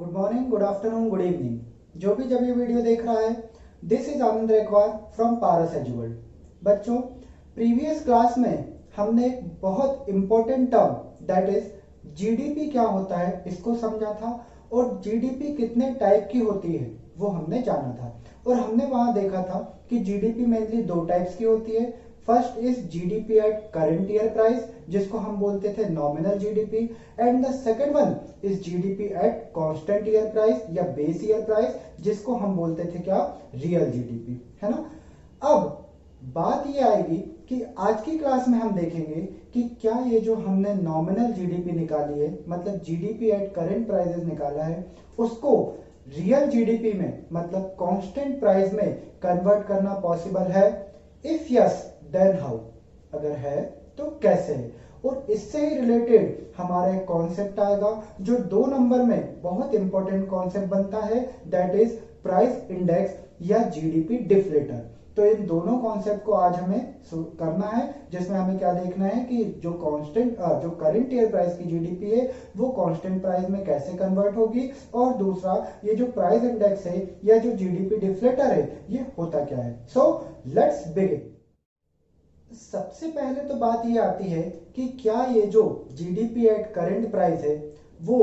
Good morning, good afternoon, good evening. जो भी जब ये वीडियो देख रहा है, दिस इज आनंद रेखवार फ्रॉम पारस एजुवर्ल्ड। बच्चों, प्रीवियस क्लास में हमने एक बहुत important term that is GDP क्या होता है इसको समझा था, और जीडीपी कितने टाइप की होती है वो हमने जाना था। और हमने वहां देखा था कि जीडीपी मेनली दो टाइप्स की होती है। First is GDP at current year price, जिसको हम बोलते थे nominal GDP, and the second one is GDP at constant year price या बेस ईयर प्राइस, जिसको हम बोलते थे क्या, रियल जीडीपी, है ना। अब बात ये आएगी कि आज की क्लास में हम देखेंगे कि क्या ये जो हमने नॉमिनल जीडीपी निकाली है, मतलब जीडीपी एट करंट प्राइसेस निकाला है, उसको रियल जीडीपी में मतलब कांस्टेंट प्राइस में कन्वर्ट करना पॉसिबल है। इफ यस देन हाउ, अगर है तो कैसे है। और इससे ही रिलेटेड हमारा एक कॉन्सेप्ट आएगा जो 2 नंबर में बहुत इंपॉर्टेंट कॉन्सेप्ट बनता है, दैट इज प्राइस इंडेक्स या जीडीपी डिफ्लेटर। तो इन दोनों कॉन्सेप्ट को आज हमें करना है, जिसमें हमें क्या देखना है कि जो जो करंट ईयर प्राइस की जीडीपी है वो कांस्टेंट प्राइस में कैसे कन्वर्ट होगी, और दूसरा ये जो प्राइस इंडेक्स है या जो जीडीपी डिफ्लेटर है ये होता क्या है। So let's begin. सबसे पहले तो बात ये आती है कि क्या ये जो जीडीपी एट करंट प्राइस है वो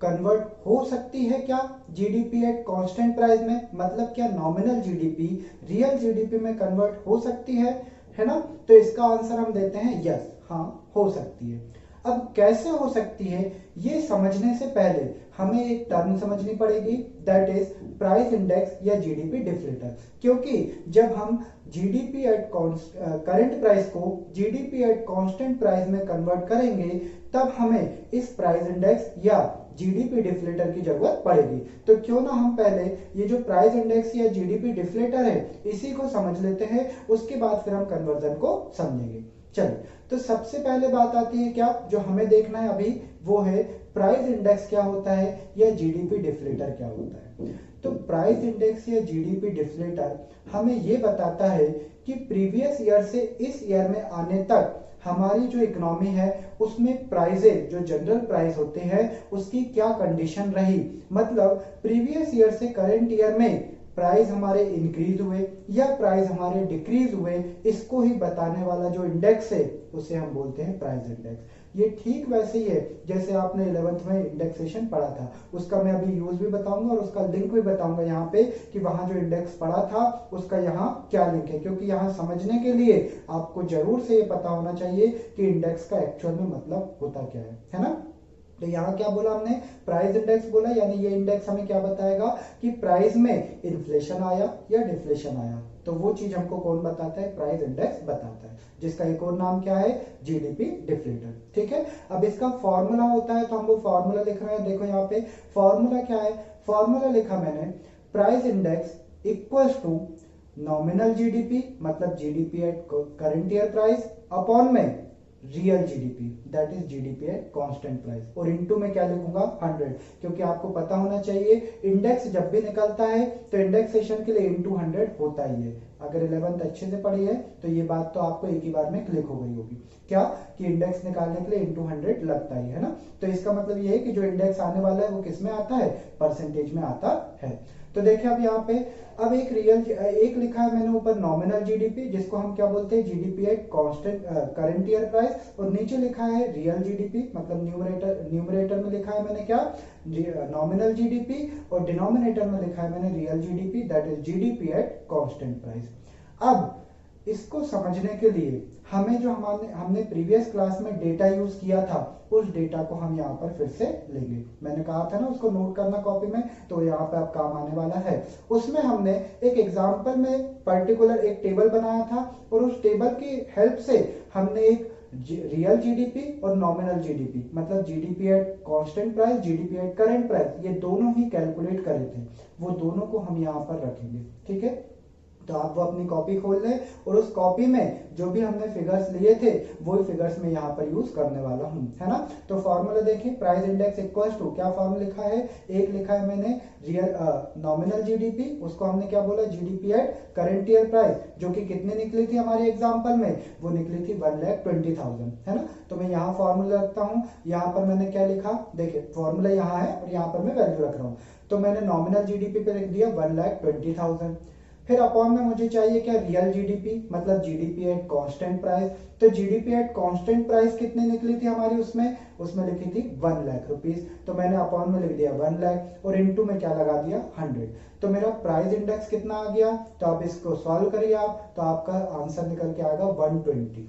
कन्वर्ट हो सकती है क्या जीडीपी एट कांस्टेंट प्राइस में, मतलब क्या नॉमिनल जीडीपी रियल जीडीपी में कन्वर्ट हो सकती है ना। तो इसका आंसर हम देते हैं यस, हाँ हो सकती है। अब कैसे हो सकती है ये समझने से पहले हमें एक टर्म समझनी पड़ेगी, दैट इज प्राइस इंडेक्स या जीडीपी डिफ्लेटर। क्योंकि जब हम जीडीपी एट करंट प्राइस को जीडीपी एट कांस्टेंट प्राइस में कन्वर्ट करेंगे तब हमें इस प्राइस इंडेक्स या जीडीपी डिफ्लेटर की जरूरत पड़ेगी। तो क्यों ना हम पहले ये जो प्राइस इंडेक्स या जीडीपी डिफ्लेटर है इसी को समझ लेते हैं, उसके बाद फिर हम कन्वर्जन को समझेंगे। चलिए, तो सबसे पहले बात आती है क्या जो हमें देखना है अभी, वो है प्राइस इंडेक्स क्या होता है या जीडीपी डिफ्लेटर क्या होता है। तो प्राइस इंडेक्स या जीडीपी डिफ्लेटर हमें ये बताता है कि प्रीवियस ईयर से इस ईयर में आने तक हमारी जो इकोनॉमी है उसमें प्राइसेज जो जनरल प्राइस होते हैं उसकी क्या कंडीशन रही, मतलब प्रीवियस ईयर से करंट ईयर में प्राइस हमारे इंक्रीज हुए या प्राइस हमारे डिक्रीज हुए, इसको ही बताने वाला जो इंडेक्स है उसे हम बोलते हैं प्राइस इंडेक्स। ये ठीक वैसे ही है जैसे आपने 11th में इंडेक्सेशन पढ़ा था, उसका मैं अभी यूज भी बताऊंगा और उसका लिंक भी बताऊंगा यहाँ पे कि वहां जो इंडेक्स पढ़ा था उसका यहाँ क्या लिंक है, क्योंकि यहाँ समझने के लिए आपको जरूर से ये पता होना चाहिए कि इंडेक्स का एक्चुअल में मतलब होता क्या है ना। तो यहाँ क्या बोला हमने, प्राइस इंडेक्स बोला, यानी ये इंडेक्स हमें क्या बताएगा कि प्राइस में इन्फ्लेशन आया या डिफ्लेशन आया, तो वो चीज हमको कौन बताता है, प्राइस इंडेक्स बताता है, जिसका एक और नाम क्या है, जीडीपी डिफ्लेटर। ठीक है, अब इसका फॉर्मूला होता है, तो हम वो फॉर्मूला लिख रहे हैं। देखो यहाँ पे फॉर्मूला क्या है, फॉर्मूला लिखा मैंने, price index equals to nominal GDP मतलब GDP at current year price upon में real GDP that is GDP at constant price, और इनटू में क्या लिखूंगा 100, क्योंकि आपको पता होना चाहिए इंडेक्स जब भी निकलता है तो इंडेक्सेशन के लिए इनटू 100 होता ही है। अगर 11th अच्छे से पढ़ी है तो ये बात तो आपको एक ही बार में क्लिक हो गई होगी, क्या कि इंडेक्स निकालने के लिए इनटू 100 लगता ही है ना। तो इसका मतलब ये है कि जो इंडेक्स आने वाला है वो किस में आता है, परसेंटेज में आता है। तो देखिए अब यहाँ पे अब एक लिखा है मैंने ऊपर नॉमिनल जीडीपी, जिसको हम क्या बोलते हैं, GDP at constant current year price, और नीचे लिखा है रियल जीडीपी, मतलब न्यूमरेटर में लिखा है मैंने क्या, नॉमिनल जीडीपी, और डिनोमिनेटर में लिखा है मैंने real GDP that is GDP at constant price. अब इसको समझने के लिए हमें जो हमने प्रीवियस क्लास में डेटा यूज किया था उस डेटा को हम यहाँ पर फिर से लेंगे। मैंने कहा था ना उसको नोट करना कॉपी में, तो यहाँ पे अब काम आने वाला है। उसमें हमने एक एग्जांपल में पर्टिकुलर एक टेबल बनाया था, और उस टेबल की हेल्प से हमने एक रियल जीडीपी और नॉमिनल जीडीपी मतलब GDP at constant price, GDP at current price, ये दोनों ही कैलकुलेट करे थे, वो दोनों को हम यहाँ पर रखेंगे। ठीक है, तो आप वो अपनी कॉपी खोल लें और उस कॉपी में जो भी हमने फिगर्स लिए थे वही फिगर्स मैं यहाँ पर यूज करने वाला हूँ, है ना। तो फॉर्मूला देखिए, प्राइस इंडेक्स इक्वल्स टू, क्या फॉर्मूला लिखा है, एक लिखा है मैंने रियल नॉमिनल जीडीपी, उसको हमने क्या बोला, GDP at current year price, जो कि कितने निकली थी हमारे एग्जाम्पल में, वो निकली थी 1,20,000, है ना। तो मैं यहाँ फॉर्मूला रखता हूँ, यहाँ पर मैंने क्या लिखा, देखिए फॉर्मूला यहाँ है और यहाँ पर मैं वैल्यू रख रहा हूँ। तो मैंने नॉमिनल जीडीपी पे लिख दिया 1,20,000। फिर अपॉन में मुझे चाहिए क्या, रियल जीडीपी, मतलब जीडीपी एट कांस्टेंट प्राइस। तो जीडीपी एट कांस्टेंट प्राइस कितनी निकली थी हमारी, उसमें लिखी थी 1 लाख रुपीस। तो मैंने अपॉन में लिख दिया 1 लाख और इनटू में क्या लगा दिया 100। तो मेरा प्राइस इंडेक्स कितना आ गया, तो आप इसको सॉल्व करिए आप, तो आपका आंसर निकल के आएगा 120।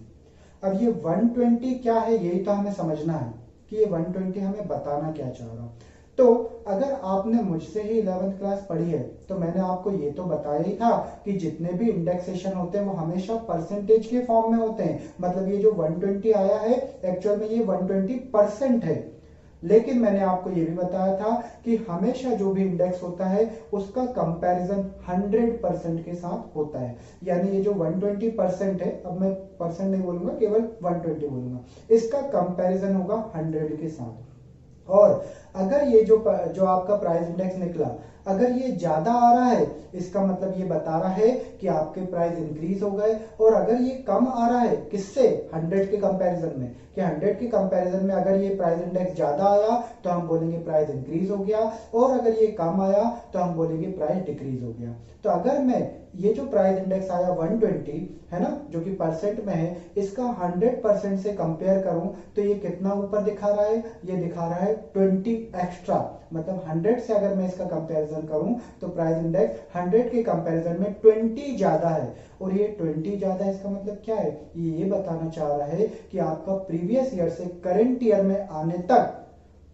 अब ये 120 क्या है, यही तो हमें समझना है कि ये 120 हमें बताना क्या चाह रहा। तो अगर आपने मुझसे ही 11th क्लास पढ़ी है तो मैंने आपको ये तो बताया ही था कि जितने भी इंडेक्सेशन होते हैं वो हमेशा परसेंटेज के फॉर्म में होते हैं। मतलब ये जो 120 आया है एक्चुअल में ये 120% है। लेकिन मैंने आपको ये भी बताया था कि हमेशा जो भी इंडेक्स होता है उसका कंपैरिजन 100% के साथ होता है। यानी ये जो 120% है, अब मैं परसेंट नहीं बोलूंगा, केवल 120 बोलूंगा, इसका कंपैरिजन होगा 100 के साथ। और अगर ये जो आपका प्राइस इंडेक्स निकला, अगर ये ज्यादा आ रहा है, इसका मतलब ये बता रहा है कि आपके प्राइस इंक्रीज हो गए। और अगर ये कम आ रहा है, किससे, 100 के कंपैरिजन में, कि 100 के कंपैरिजन में अगर ये प्राइस इंडेक्स ज्यादा आया तो हम बोलेंगे प्राइस इंक्रीज हो गया, और अगर ये कम आया तो हम बोलेंगे प्राइस डिक्रीज हो गया। तो अगर मैं ये जो प्राइस इंडेक्स आया 120 है ना, जो कि परसेंट में है, इसका 100% से कंपेयर करूं तो ये कितना ऊपर दिखा रहा है, ये दिखा रहा है 20 एक्स्ट्रा। मतलब 100 से अगर मैं इसका कंपैरिजन करूं तो प्राइस इंडेक्स 100 के कंपैरिजन में 20 ज्यादा है। और ये 20 ज्यादा है, इसका मतलब क्या है, ये बताना चाह रहा है कि आपका प्रीवियस ईयर से करंट ईयर में आने तक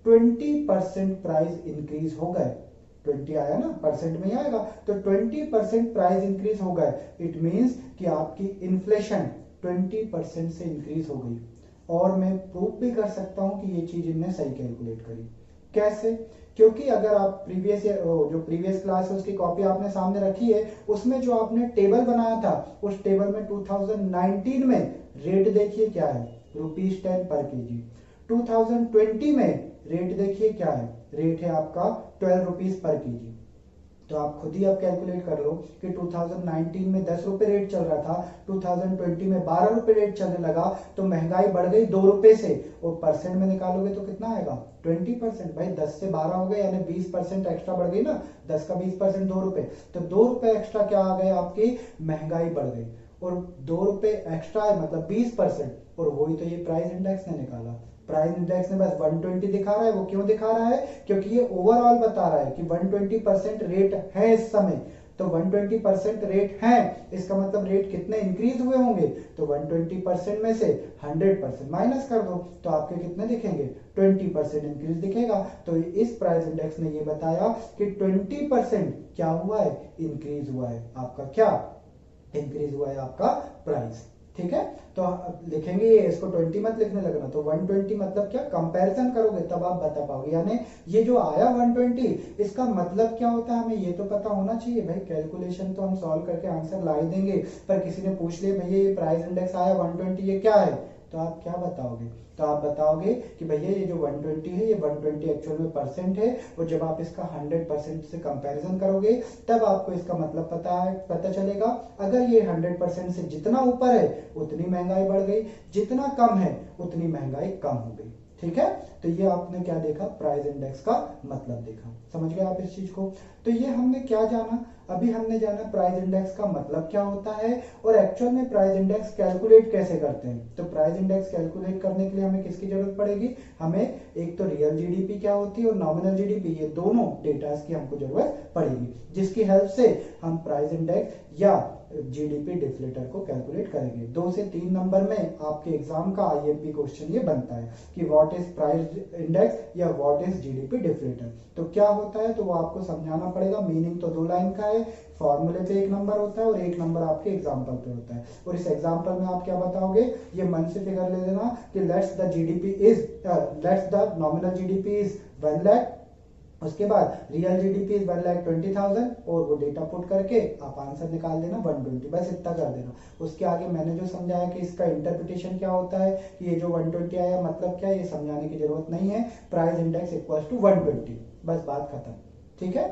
20% प्राइस इंक्रीज हो गए। 20 आया ना, परसेंट में ही आएगा, तो 20% प्राइस इंक्रीज हो गए। इट मींस कि आपकी इन्फ्लेशन 20% से इंक्रीज हो गई। और मैं प्रूफ भी कर सकता हूं कि ये चीज इनने सही कैलकुलेट करी। कैसे, क्योंकि अगर आप जो प्रीवियस क्लास है उसकी कॉपी आपने सामने रखी है, उसमें जो आपने टेबल बनाया था, उस टेबल में 2019 में रेट देखिए क्या है, ₹10 पर केजी। 2020 में रेट देखिए क्या है, रेट है आपका 12 रुपीज पर केजी। तो आप खुद ही आप कैलकुलेट कर लो कि 2019 में 10 रुपए रेट चल रहा था, 2020 में 12 रुपए रेट चलने लगा, तो महंगाई बढ़ गई 2 रुपए से। और परसेंट में निकालोगे तो कितना आएगा, 20%। भाई 10 से 12 हो गए, यानी 20% एक्स्ट्रा बढ़ गई ना, 10 का 20% 2 रुपए, तो 2 रुपए एक्स्ट्रा क्या आ गए, आपकी महंगाई बढ़ गई। और 2 रुपए एक्स्ट्रा है मतलब 20%, और वही तो ये प्राइस इंडेक्स ने निकाला। प्राइस इंडेक्स ने बस 120 दिखा रहा है, वो क्यों दिखा रहा है, क्योंकि ये ओवरऑल बता रहा है कि 120% रेट है इस समय। तो 120% रेट है, इसका मतलब रेट कितने इंक्रीज हुए होंगे, तो 120% में से 100% माइनस कर दो, तो आपके कितने दिखेंगे, 20% इंक्रीज दिखेगा। तो इस प्राइस इंडेक्स ने ये बताया कि 20% क्या हुआ है, इंक्रीज हुआ है। आपका क्या इंक्रीज हुआ है, आपका प्राइस। ठीक है, तो लिखेंगे ये, इसको 20 मत लिखने लगना। तो 120 मतलब क्या, कंपैरिजन करोगे तब आप बता पाओगे। यानी ये जो आया 120, इसका मतलब क्या होता है हमें ये तो पता होना चाहिए। भाई कैलकुलेशन तो हम सॉल्व करके आंसर ला ही देंगे, पर किसी ने पूछ लिया भैया ये प्राइस इंडेक्स आया 120, ये क्या है, तो आप क्या बताओगे, तो आप बताओगे कि भैया ये जो 120 है, ये 120 एक्चुअल में परसेंट है, और जब आप इसका 100% से कंपैरिजन करोगे तब आपको इसका मतलब पता चलेगा। अगर ये 100% से जितना ऊपर है उतनी महंगाई बढ़ गई, जितना कम है उतनी महंगाई कम हो गई। ठीक है, तो ये आपने क्या देखा, प्राइस इंडेक्स का मतलब देखा। समझ गए आप इस चीज को। तो ये हमने क्या जाना, अभी हमने जाना प्राइस इंडेक्स का मतलब क्या होता है और एक्चुअल में प्राइस इंडेक्स कैलकुलेट कैसे करते हैं। तो प्राइस इंडेक्स कैलकुलेट करने के लिए हमें किसकी जरूरत पड़ेगी, हमें एक तो रियल जीडीपी क्या होती है और नॉमिनल जीडीपी, ये दोनों डेटास की हमको जरूरत पड़ेगी, जिसकी हेल्प से हम प्राइस इंडेक्स या जीडीपी डिफ्लेटर को कैलकुलेट करेंगे। 2 से 3 नंबर में आपके एग्जाम का आईएमपी क्वेश्चन ये बनता है कि व्हाट इज प्राइस इंडेक्स या व्हाट इज जीडीपी डिफ्लेटर। तो क्या होता है, तो वो आपको समझाना पड़ेगा। मीनिंग तो 2 लाइन का है, फॉर्मूले पे 1 नंबर होता है और 1 नंबर आपके एग्जाम्पल पे होता है। और इस एग्जाम्पल में आप क्या बताओगे, ये मन से फिगर ले लेना कि let's the nominal GDP is 1 lakh उसके बाद रियल जीडीपी इज 1,20,000 और वो डेटा पुट करके आप आंसर निकाल देना 120, बस इतना कर देना। उसके आगे मैंने जो समझाया कि इसका इंटरप्रिटेशन क्या होता है कि ये जो 120 आया मतलब क्या है, ये समझाने की जरूरत नहीं है। प्राइस इंडेक्स इक्वल टू 120, बस बात खत्म। ठीक है,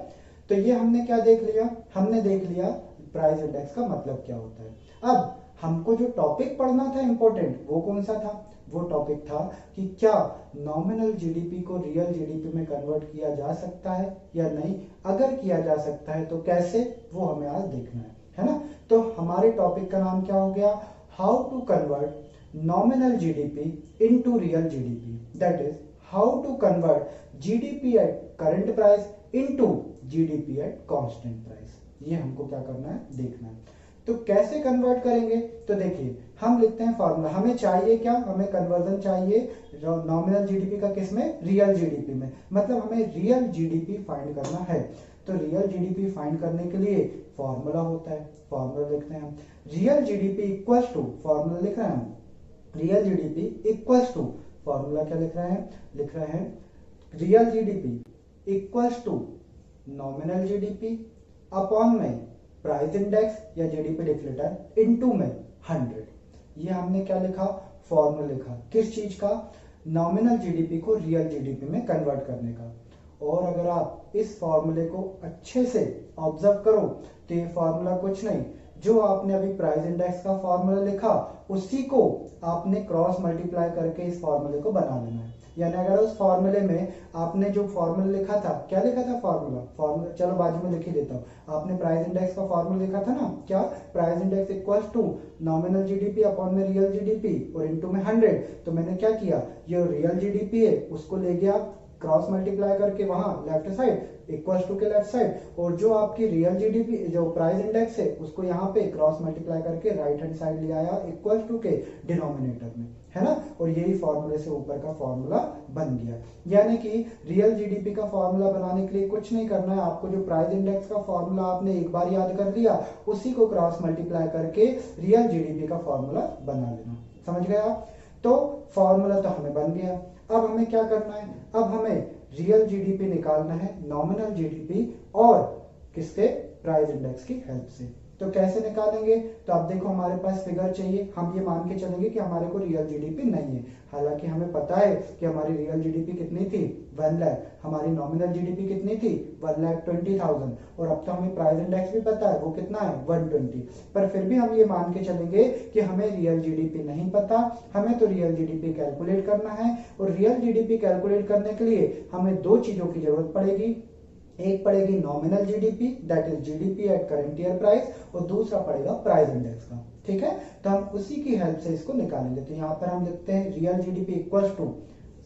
तो ये हमने क्या देख लिया, हमने देख लिया प्राइस इंडेक्स का मतलब क्या होता है। अब हमको जो टॉपिक पढ़ना था इंपॉर्टेंट, वो कौन सा था, वो टॉपिक था कि क्या नॉमिनल जीडीपी को रियल जीडीपी में कन्वर्ट किया जा सकता है या नहीं, अगर किया जा सकता है तो कैसे, वो हमें आज देखना है ना। तो हमारे टॉपिक का नाम क्या हो गया, how to convert nominal GDP into real GDP, that is how to convert GDP at current price into GDP at constant price. ये हमको क्या करना है, देखना है। तो कैसे कन्वर्ट करेंगे, तो देखिए हम लिखते हैं फॉर्मूला, हमें चाहिए क्या, हमें कन्वर्जन चाहिए नॉमिनल जीडीपी का, किसमें, रियल जीडीपी में, मतलब हमें रियल जीडीपी फाइंड करना है। तो रियल जीडीपी फाइंड करने के लिए फॉर्मूला होता है, फॉर्मूला लिखते हैं हम, real GDP equals to, formula लिख रहे हैं हम, real GDP equals to, formula क्या लिख रहे हैं real GDP equals to nominal GDP upon में प्राइस इंडेक्स या जीडीपी डिफ्लेटर इनटू में 100। ये हमने क्या लिखा, फॉर्मूला लिखा, किस चीज का, नॉमिनल जीडीपी को रियल जीडीपी में कन्वर्ट करने का। और अगर आप इस फॉर्मूले को अच्छे से ऑब्जर्व करो तो ये फॉर्मूला कुछ नहीं, जो आपने अभी प्राइस इंडेक्स का फॉर्मूला लिखा उसी को आपने क्रॉस मल्टीप्लाई करके इस फॉर्मूले को बना लेना है। यानी अगर उस फॉर्मूले में आपने जो फॉर्मूला लिखा था, क्या लिखा था फॉर्मूला चलो बाजू में लिख ही देता हूँ। आपने प्राइस इंडेक्स का फॉर्मूला लिखा था ना, क्या, price index equals to nominal GDP upon में रियल जीडीपी और इनटू में 100। तो मैंने क्या किया, ये रियल जीडीपी है उसको ले गया क्रॉस मल्टीप्लाई करके वहां लेफ्ट साइड इक्वल्स टू के लेफ्ट साइड, और जो आपकी रियल जीडीपी जो प्राइस इंडेक्स है उसको यहाँ पे क्रॉस मल्टीप्लाई करके राइट हैंड साइड ले आया इक्वल्स टू के डिनोमिनेटर में, है ना। और यही फॉर्मूले से ऊपर का फॉर्मूला बन गया। यानी कि रियल जीडीपी का फॉर्मूला बनाने के लिए कुछ नहीं करना है आपको, जो प्राइस इंडेक्स का फॉर्मूला आपने एक बार याद कर लिया उसी को क्रॉस मल्टीप्लाई करके रियल जीडीपी का फॉर्मूला बना लेना। समझ गए आप, तो फॉर्मूला तो हमें बन गया। अब हमें क्या करना है, अब हमें रियल जीडीपी निकालना है नॉमिनल जीडीपी और किससे, प्राइस इंडेक्स की हेल्प से। तो कैसे निकालेंगे, तो अब देखो हमारे पास फिगर चाहिए, हम ये मान के चलेंगे कि हमारे को रियल जीडीपी नहीं है, हालांकि हमें पता है कि हमारी रियल जीडीपी कितनी थी 1 लाख, हमारी नॉमिनल जीडीपी कितनी थी 1,20,000, और अब तो हमें प्राइस इंडेक्स भी पता है वो कितना है 120। पर फिर भी हम ये मान के चलेंगे कि हमें रियल जीडीपी नहीं पता, हमें तो रियल जीडीपी कैलकुलेट करना है। और रियल जीडीपी कैलकुलेट करने के लिए हमें दो चीजों की जरूरत पड़ेगी, एक पड़ेगी nominal GDP that is GDP at current year price, और दूसरा पड़ेगा प्राइस इंडेक्स का। ठीक है, तो हम उसी की हेल्प से इसको निकालेंगे। तो यहाँ पर हम लिखते हैं रियल जीडीपी इक्वल्स टू,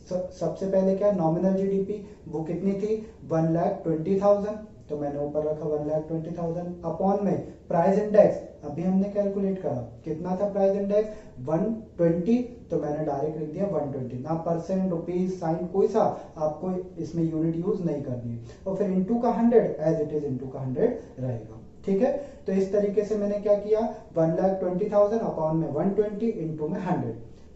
सबसे पहले क्या, नॉमिनल जीडीपी वो कितनी थी 1,20,000, तो मैंने ऊपर रखा 1,20,000 अपॉन में प्राइस इंडेक्स, अभी हमने कैलकुलेट करा कितना था प्राइस इंडेक्स 120, तो मैंने डायरेक्ट लिख दिया 120, ना परसेंट रुपीज साइन कोई सा आपको इसमें यूनिट यूज नहीं करनी है, और फिर इनटू का 100 एज इट इज इनटू का 100 रहेगा। ठीक है, तो इस तरीके से मैंने क्या किया 1,20,000 अपॉन में 120 इनटू में 100,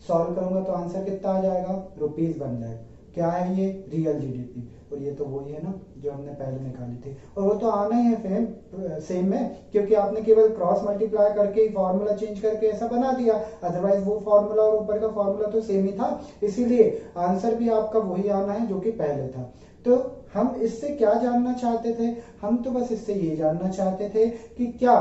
सॉल्व करूंगा तो आंसर कितना आ जाएगा रुपीज 1 लाख। क्या है ये, रियल जीडीपी, और ये तो वही है ना जो हमने पहले निकाली थी, और वो तो आना ही है सेम में, क्योंकि आपने केवल क्रॉस मल्टीप्लाई करके फॉर्मूला चेंज करके ऐसा बना दिया, अदरवाइज वो फॉर्मूला और ऊपर का फॉर्मूला तो सेम ही था, इसीलिए आंसर भी आपका वही आना है जो कि पहले था। तो हम इससे क्या जानना चाहते थे, हम तो बस इससे ये जानना चाहते थे कि क्या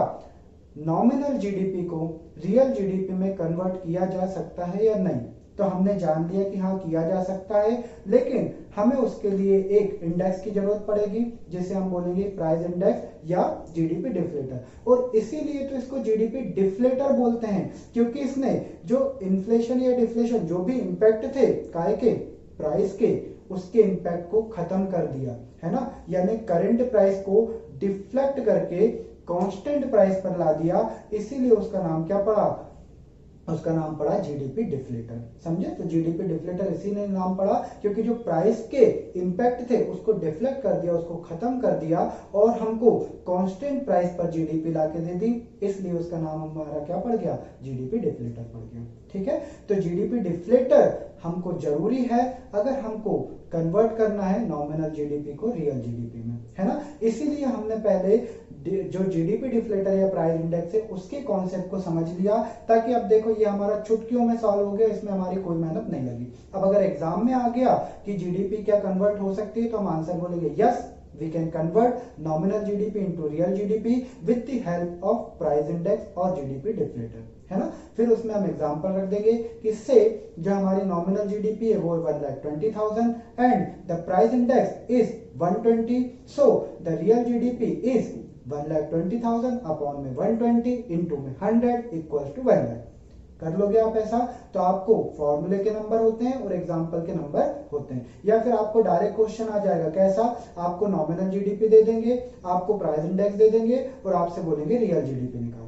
नॉमिनल जीडीपी को रियल जीडीपी में कन्वर्ट किया जा सकता है या नहीं। तो हमने जान लिया कि हाँ किया जा सकता है, लेकिन हमें उसके लिए एक इंडेक्स की जरूरत पड़ेगी जिसे हम बोलेंगे प्राइस इंडेक्स या जीडीपी डिफ्लेटर, और इसीलिए तो इसको जीडीपी डिफ्लेटर बोलते हैं, क्योंकि इसने जो इन्फ्लेशन या डिफ्लेशन जो भी इंपैक्ट थे काय के, प्राइस के, उसके इंपैक्ट को खत्म कर दिया, है ना। यानी करंट प्राइस को डिफ्लेक्ट करके कांस्टेंट प्राइस पर ला दिया, इसीलिए उसका नाम क्या पड़ा, उसका नाम पड़ा जीडीपी डिफ्लेटर। समझे, तो जीडीपी डिफ्लेटर इसीलिए नाम पड़ा क्योंकि जो प्राइस के इंपैक्ट थे उसको डिफ्लेक्ट कर दिया, उसको खत्म कर दिया, और हमको कांस्टेंट प्राइस पर जीडीपी लाके दे दी, इसलिए उसका नाम हमारा क्या पड़ गया, जीडीपी डिफ्लेटर पड़ गया। ठीक है। तो जीडीपी डिफ्लेटर हमको जरूरी है अगर हमको कन्वर्ट करना है नॉमिनल जीडीपी को रियल जीडीपी में, है ना। इसीलिए हमने पहले जो जीडीपी डिफ्लेटर या प्राइस इंडेक्स है उसके कॉन्सेप्ट को समझ लिया, ताकि अब देखो ये हमारा चुटकियों में सॉल्व हो गया, इसमें हमारी कोई मेहनत नहीं लगी। अब अगर एग्जाम में आ गया कि जीडीपी क्या कन्वर्ट हो सकती है, तो हम आंसर बोलेंगे yes, we can convert nominal GDP into real GDP with the help of price index और GDP deflator, है ना। फिर उसमें हम एग्जांपल रख देंगे कि से जो हमारी नॉमिनल जीडीपी है वो 1,20,000 and the price index is 120, so the real GDP is 1,20,000 upon में 120 इंटू में 100 इक्वल्स टू 1 लाख। कर लोगे आप ऐसा, तो आपको फॉर्मूले के नंबर होते हैं और एग्जाम्पल के नंबर होते हैं। या फिर आपको डायरेक्ट क्वेश्चन आ जाएगा, कैसा, आपको नॉमिनल जीडीपी दे देंगे, आपको प्राइस इंडेक्स दे देंगे और आपसे बोलेंगे रियल जीडीपी निकालो।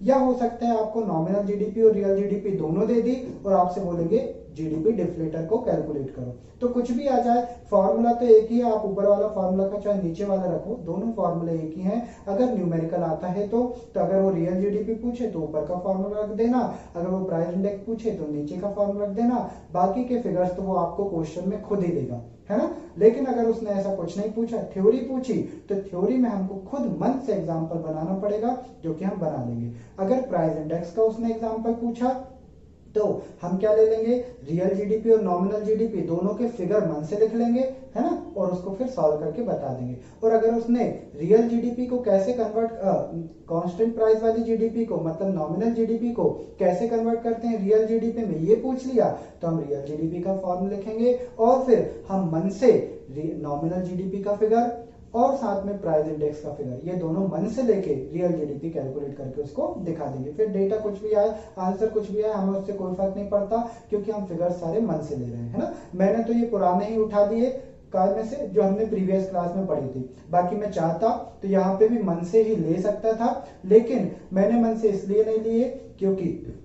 या हो सकता है आपको नॉमिनल जीडीपी और रियल जीडीपी दोनों दे दी और आपसे बोलेंगे जीडीपी डिफ्लेटर को कैलकुलेट करो। तो कुछ भी आ जाए, फॉर्मूला तो एक ही है, आप ऊपर वाला फॉर्मूला का चाहे नीचे वाला रखो, दोनों फॉर्मूले एक ही हैं। अगर न्यूमेरिकल आता है तो अगर वो रियल जीडीपी पूछे तो ऊपर का फॉर्मूला रख देना, अगर वो प्राइस इंडेक्स पूछे तो नीचे का फॉर्मूला रख देना, बाकी के फिगर्स तो वो आपको क्वेश्चन में खुद ही देगा, है ना। लेकिन अगर उसने ऐसा कुछ नहीं पूछा, थ्योरी पूछी, तो थ्योरी में हमको खुद मन से एग्जांपल बनाना पड़ेगा, जो कि हम बना लेंगे। अगर प्राइस इंडेक्स का उसने एग्जांपल पूछा तो हम क्या ले लेंगे, रियल जीडीपी और नॉमिनल जीडीपी दोनों के फिगर मन से लिख लेंगे, है ना, और उसको फिर सॉल्व करके बता देंगे। और अगर उसने रियल जीडीपी को कैसे कन्वर्ट, कांस्टेंट प्राइस वाली जीडीपी को मतलब नॉमिनल जीडीपी को कैसे कन्वर्ट करते हैं रियल जीडीपी में, ये पूछ लिया, तो हम रियल जीडीपी का फॉर्मूला लिखेंगे और फिर हम मन से नॉमिनल जीडीपी का फिगर और साथ में प्राइस इंडेक्स का फिगर, ये दोनों मन से लेके रियल जीडीपी कैलकुलेट करके उसको दिखा देंगे। फिर डेटा कुछ भी आए, आंसर कुछ भी आए, हमें उससे कोई फर्क नहीं पड़ता, क्योंकि हम फिगर सारे मन से ले रहे हैं, है ना। मैंने तो ये पुराने ही उठा दिए कार में से जो हमने प्रीवियस क्लास में पढ़ी थी, बाकी मैं चाहता तो यहाँ पे भी मन से ही ले सकता था, लेकिन मैंने मन से इसलिए नहीं लिए क्योंकि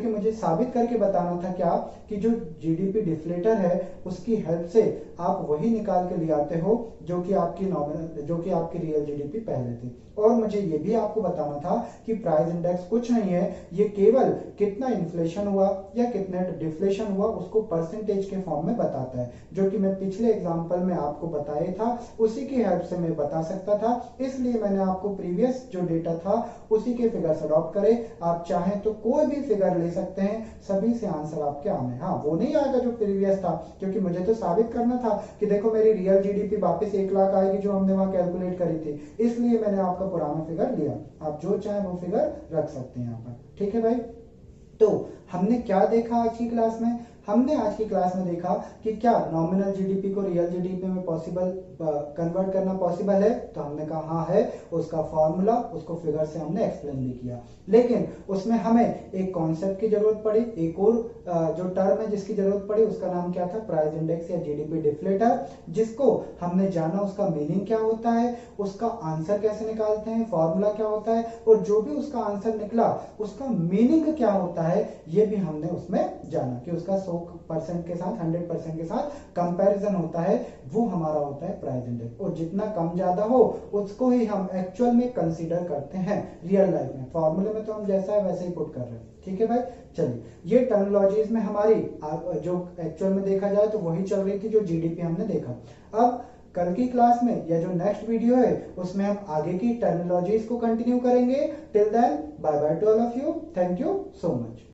मुझे साबित करके बताना था क्या, कि जो जीडीपी डिफ्लेटर है उसकी हेल्प से आप वही निकाल के ले आते हो जो कि आपकी रियल जीडीपी पहले थी। और मुझे ये भी आपको बताना था कि प्राइस इंडेक्स कुछ नहीं है, ये केवल कितना इन्फ्लेशन हुआ या कितना डिफ्लेशन हुआ उसको परसेंटेज के फॉर्म में बताता है, जो कि मैं पिछले एग्जांपल में आपको बताया था, उसी की हेल्प से मैं बता सकता था। इसलिए मैंने आपको प्रीवियस जो डेटा था उसी के फिगर्स अडॉप्ट करे। आप चाहें तो कोई भी फिगर ले सकते हैं, सभी से आंसर आपके आने। हाँ, वो नहीं आएगा जो प्रीवियस था, क्योंकि मुझे तो साबित करना था कि देखो मेरी रियल जीडीपी वापस 1 लाख आएगी जो हमने वहां कैलकुलेट करी थी, इसलिए मैंने आपका पुराना फिगर लिया। आप जो चाहे वो फिगर रख सकते हैं यहाँ पर, ठीक है भाई। तो हमने क्या देखा आज की क्लास में, हमने आज की क्लास में देखा कि क्या नॉमिनल जीडीपी को रियल जीडीपी में पॉसिबल कन्वर्ट करना पॉसिबल है, तो हमने कहा हाँ है, उसका फॉर्मूला उसको फिगर से हमने एक्सप्लेन भी किया। लेकिन उसमें हमें एक कॉन्सेप्ट की जरूरत पड़ी, एक और जो टर्म है जिसकी जरूरत पड़ी, उसका नाम क्या था, प्राइस इंडेक्स या जीडीपी डिफ्लेटर, जिसको हमने जाना उसका मीनिंग क्या होता है, उसका आंसर कैसे निकालते हैं, फॉर्मूला क्या होता है, और जो भी उसका आंसर निकला उसका मीनिंग क्या होता है, ये भी हमने उसमें जाना कि उसका 100% के साथ 100% के साथ कंपैरिजन होता है, वो हमारा होता है प्राइस इंडेक्स। और जितना कम ज्यादा हो उसको ही हम एक्चुअल में कंसीडर करते हैं रियल लाइफ में। फॉर्मूले में तो हम जैसा है वैसे ही पुट कर रहे हैं, ठीक है भाई। चलिए, ये टर्मिनोलॉजीज में हमारी जो एक्चुअल में देखा जाए तो वही चल रही थी जो जीडीपी हमने देखा। अब कल की क्लास में या जो नेक्स्ट वीडियो है उसमें हम आगे की टर्मिनोलॉजीज को कंटिन्यू करेंगे। Till then bye bye to all of you, thank you so much.